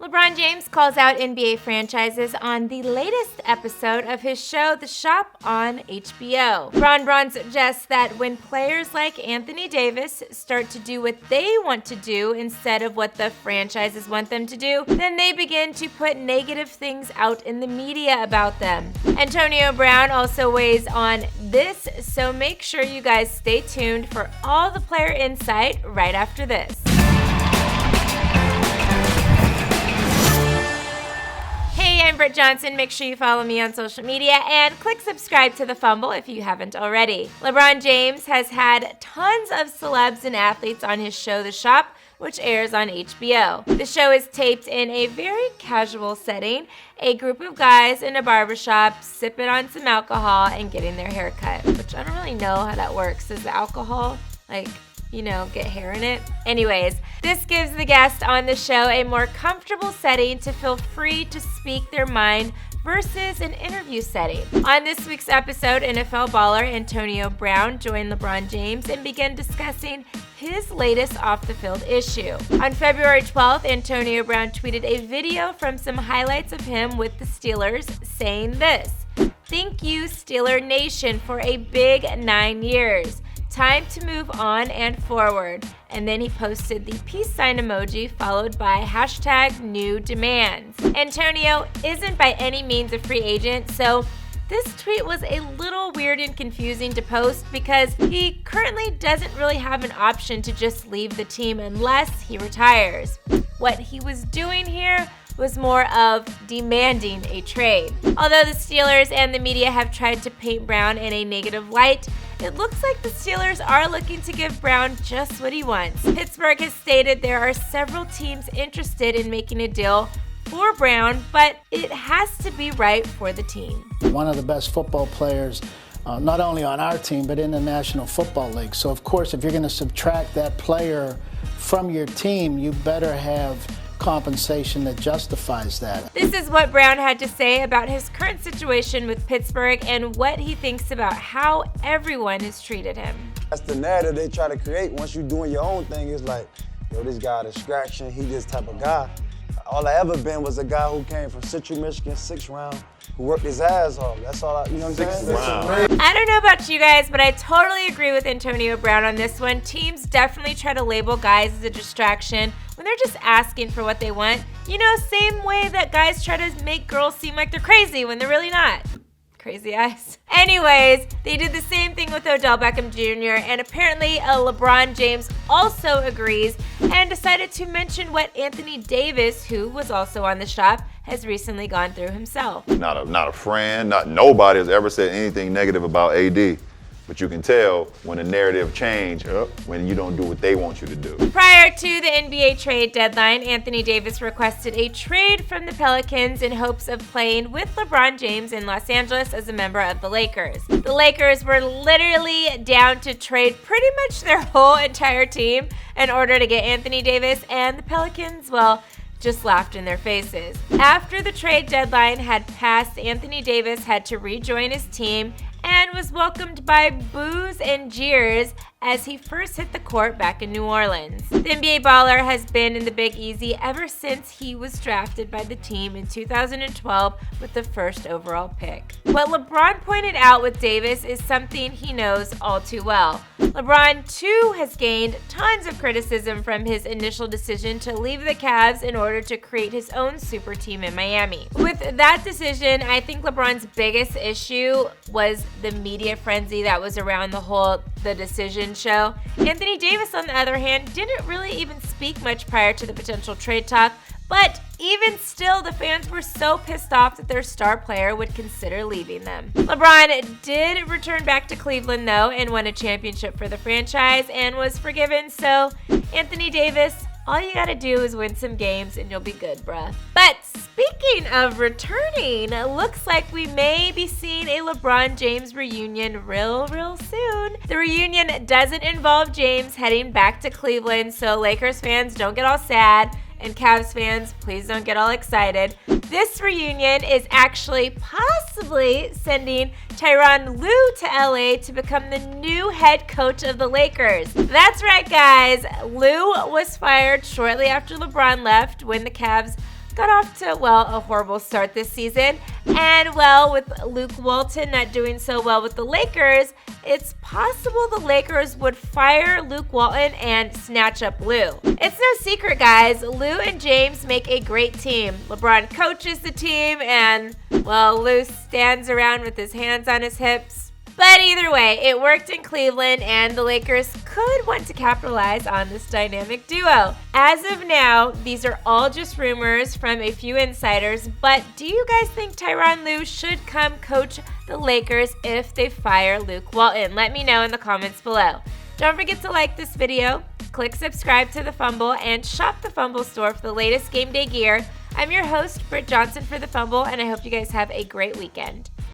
LeBron James calls out NBA franchises on the latest episode of his show, The Shop on HBO. LeBron suggests that when players like Anthony Davis start to do what they want to do instead of what the franchises want them to do, then they begin to put negative things out in the media about them. Antonio Brown also weighs on this, so make sure you guys stay tuned for all the player insight right after this. Hey, I'm Britt Johnson. Make sure you follow me on social media and click subscribe to The Fumble if you haven't already. LeBron James has had tons of celebs and athletes on his show, The Shop, which airs on HBO. The show is taped in a very casual setting, a group of guys in a barbershop sipping on some alcohol and getting their hair cut, which I don't really know how that works. Does the alcohol, get hair in it? Anyways, this gives the guest on the show a more comfortable setting to feel free to speak their mind versus an interview setting. On this week's episode, NFL baller Antonio Brown joined LeBron James and began discussing his latest off-the-field issue. On February 12th, Antonio Brown tweeted a video from some highlights of him with the Steelers saying this: "Thank you, Steeler Nation, for a big 9 years. Time to move on and forward." And then he posted the peace sign emoji followed by #NewDemands. Antonio isn't by any means a free agent, so this tweet was a little weird and confusing to post because he currently doesn't really have an option to just leave the team unless he retires. What he was doing here was more of demanding a trade. Although the Steelers and the media have tried to paint Brown in a negative light, it looks like the Steelers are looking to give Brown just what he wants. Pittsburgh has stated there are several teams interested in making a deal for Brown, but it has to be right for the team. One of the best football players, not only on our team, but in the National Football League. So, of course, if you're going to subtract that player from your team, you better have compensation that justifies that. This is what Brown had to say about his current situation with Pittsburgh and what he thinks about how everyone has treated him. That's the narrative they try to create. Once you're doing your own thing, it's like, yo, this guy a distraction, he this type of guy. All I ever been was a guy who came from Central Michigan, 6th round, who worked his ass off. That's all you know what I'm saying? I don't know about you guys, but I totally agree with Antonio Brown on this one. Teams definitely try to label guys as a distraction when they're just asking for what they want. You know, same way that guys try to make girls seem like they're crazy when they're really not. Crazy eyes. Anyways, they did the same thing with Odell Beckham Jr., and apparently LeBron James also agrees and decided to mention what Anthony Davis, who was also on The Shop, has recently gone through himself. Not a friend, nobody has ever said anything negative about AD. But you can tell when the narrative change when you don't do what they want you to do. Prior to the NBA trade deadline, Anthony Davis requested a trade from the Pelicans in hopes of playing with LeBron James in Los Angeles as a member of the Lakers. The Lakers were literally down to trade pretty much their whole entire team in order to get Anthony Davis, and the Pelicans, just laughed in their faces. After the trade deadline had passed, Anthony Davis had to rejoin his team and was welcomed by boos and jeers as he first hit the court back in New Orleans. The NBA baller has been in the Big Easy ever since he was drafted by the team in 2012 with the first overall pick. What LeBron pointed out with Davis is something he knows all too well. LeBron, too, has gained tons of criticism from his initial decision to leave the Cavs in order to create his own super team in Miami. With that decision, I think LeBron's biggest issue was the media frenzy that was around the decision show. Anthony Davis, on the other hand, didn't really even speak much prior to the potential trade talk, but even still, the fans were so pissed off that their star player would consider leaving them. LeBron did return back to Cleveland, though, and won a championship for the franchise and was forgiven, so Anthony Davis, all you gotta do is win some games and you'll be good, bruh. But speaking of returning, looks like we may be seeing a LeBron James reunion real soon. The reunion doesn't involve James heading back to Cleveland, so Lakers fans, don't get all sad. And Cavs fans, please don't get all excited. This reunion is actually possibly sending Tyronn Lue to LA to become the new head coach of the Lakers. That's right, guys. Lue was fired shortly after LeBron left when the Cavs got off to, well, a horrible start this season. And, well, with Luke Walton not doing so well with the Lakers, it's possible the Lakers would fire Luke Walton and snatch up Lou. It's no secret, guys. Lou and James make a great team. LeBron coaches the team, and, well, Lou stands around with his hands on his hips. But either way, it worked in Cleveland, and the Lakers could want to capitalize on this dynamic duo. As of now, these are all just rumors from a few insiders, but do you guys think Tyronn Lue should come coach the Lakers if they fire Luke Walton? Let me know in the comments below. Don't forget to like this video, click subscribe to The Fumble, and shop the Fumble store for the latest game day gear. I'm your host, Britt Johnson for The Fumble, and I hope you guys have a great weekend.